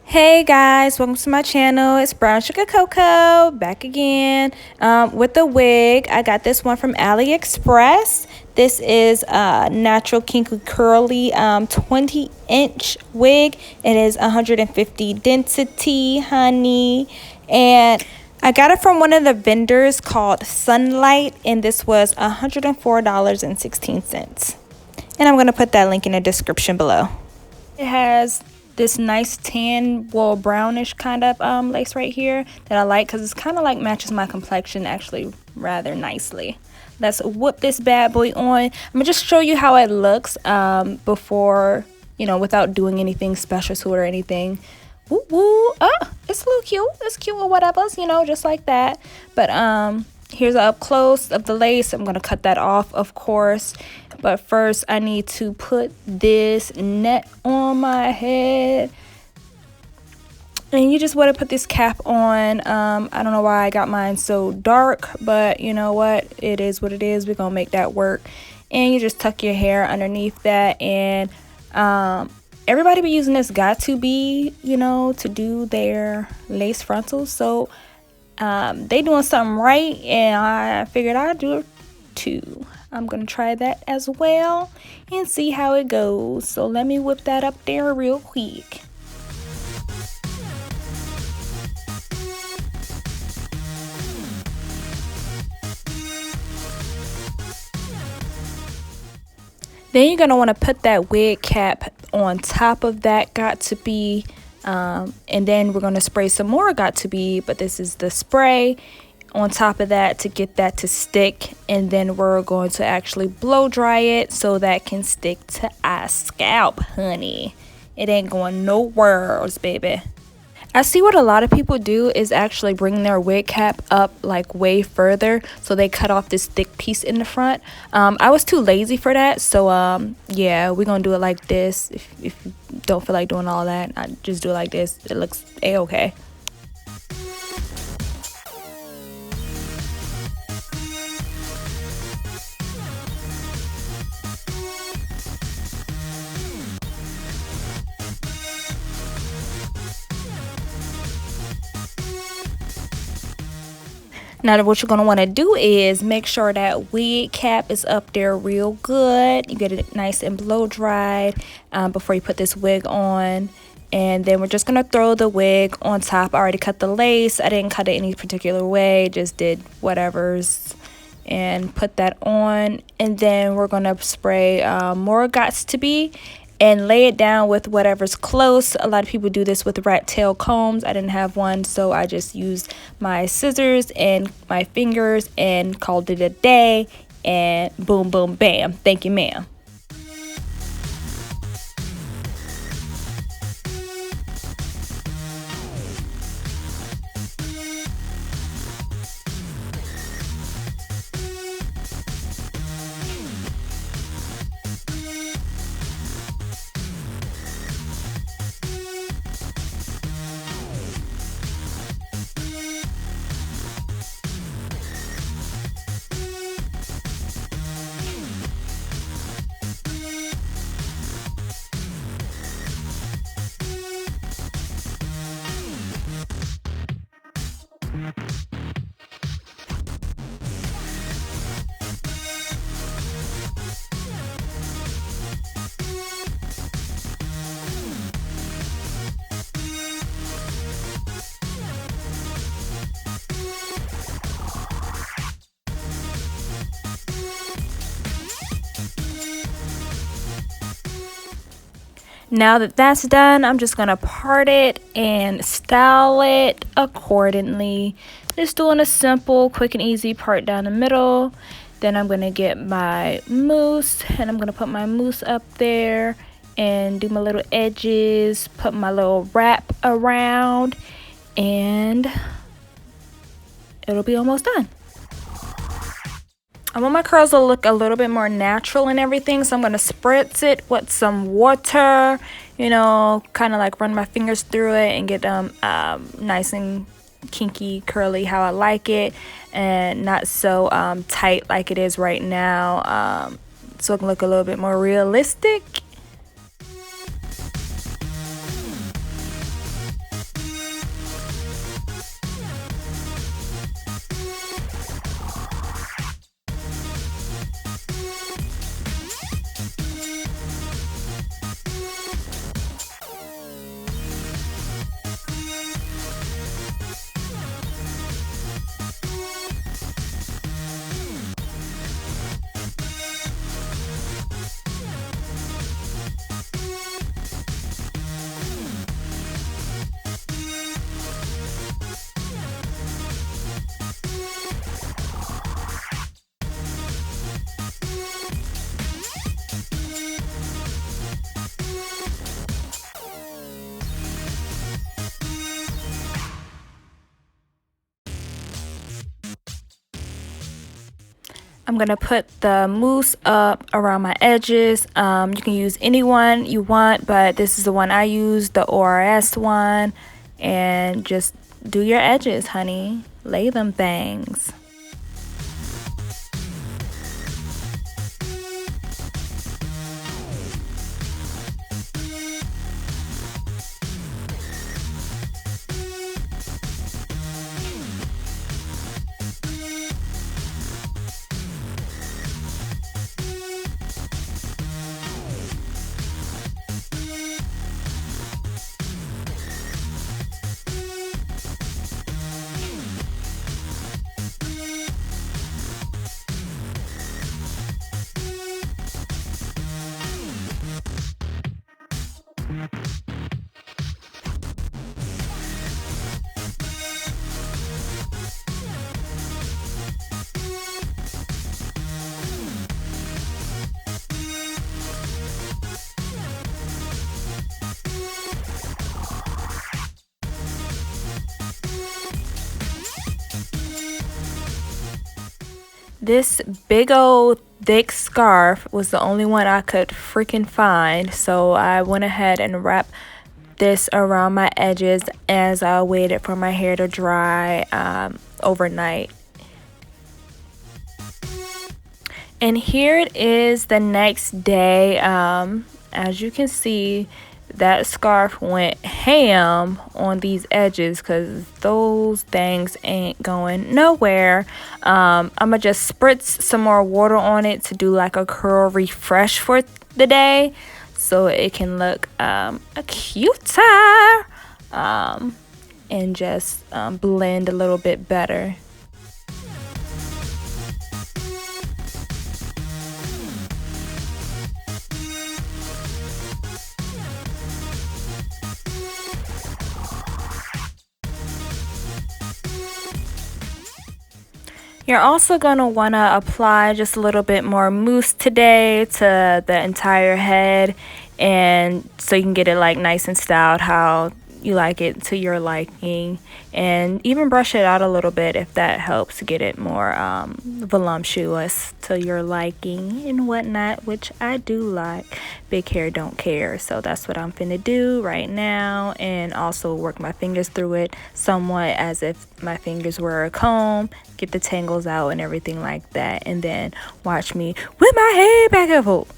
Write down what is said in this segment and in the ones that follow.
Hey guys, welcome to my channel. It's Brown Sugar Coco back again with the wig. I got this one from AliExpress. This is a natural kinky curly 20-inch wig. It is 150 density, honey, and I got it from one of the vendors called Sunlight, and this was $104.16. And I'm gonna put that link in the description below. It has this nice tan, well, brownish kind of lace right here that I like because it's kind of like matches my complexion actually rather nicely. Let's whip this bad boy on. I'm gonna just show you how it looks before, without doing anything special to it or anything. Woo woo. It's a little cute. It's cute or whatever, just like that. But here's an up close of the lace. I'm gonna cut that off, of course. But first, I need to put this net on my head. And you just want to put this cap on. I don't know why I got mine so dark, but you know what? It is what it is. We're going to make that work. And you just tuck your hair underneath that. And everybody be using this got to be, to do their lace frontals. So they doing something right. And I figured I'd do it too. I'm going to try that as well and see how it goes. So let me whip that up there real quick. Then you're going to want to put that wig cap on top of that got to be. And then we're going to spray some more got to be, but this is the spray on top of that to get that to stick, and then we're going to actually blow dry it so that can stick to our scalp, honey. It ain't going nowhere, baby. I see what a lot of people do is actually bring their wig cap up like way further, so they cut off this thick piece in the front. I was too lazy for that, so yeah, we're gonna do it like this. If you don't feel like doing all that, I just do it like this. It looks a-okay. Now what you're going to want to do is make sure that wig cap is up there real good. You get it nice and blow dried before you put this wig on. And then we're just going to throw the wig on top. I already cut the lace. I didn't cut it any particular way. Just did whatever's and put that on. And then we're going to spray more Gots to Be and lay it down with whatever's close. A lot of people do this with rat tail combs. I didn't have one, so I just used my scissors and my fingers and called it a day. And boom, boom, bam. Thank you, ma'am. Now that that's done, I'm just gonna part it and style it accordingly. Just doing a simple, quick and easy part down the middle. Then I'm gonna get my mousse and I'm gonna put my mousse up there and do my little edges, put my little wrap around, and it'll be almost done. I want my curls to look a little bit more natural and everything, so I'm going to spritz it with some water, kind of like run my fingers through it and get them nice and kinky, curly how I like it, and not so tight like it is right now, so it can look a little bit more realistic. I'm going to put the mousse up around my edges. You can use any one you want, but this is the one I use, the ORS one. And just do your edges, honey. Lay them things. This big old thick scarf was the only one I could freaking find, so I went ahead and wrapped this around my edges as I waited for my hair to dry overnight. And here it is the next day. As you can see, that scarf went ham on these edges because those things ain't going nowhere. I'm gonna just spritz some more water on it to do like a curl refresh for the day so it can look cuter and just blend a little bit better. You're also going to want to apply just a little bit more mousse today to the entire head, and so you can get it like nice and styled how you like it to your liking, and even brush it out a little bit if that helps get it more voluptuous to your liking and whatnot, which I do like. Big hair don't care, so that's what I'm finna do right now, and also work my fingers through it somewhat as if my fingers were a comb, get the tangles out and everything like that, and then watch me with my hair back and forth.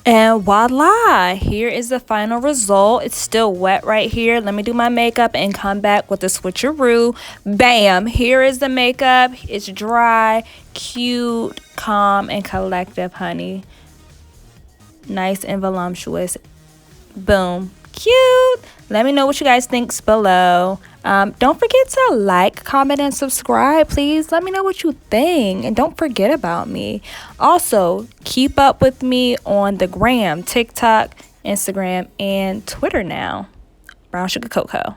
And voila, here is the final result. It's still wet right here. Let me do my makeup and come back with the switcheroo. Bam, here is the makeup. It's dry, cute, calm, and collective, honey. Nice and voluptuous. Boom, cute. Let me know what you guys think below. Don't forget to like, comment, and subscribe. Please let me know what you think, and don't forget about me. Also, keep up with me on the gram, TikTok, Instagram, and Twitter now. Brown Sugar Cocoa.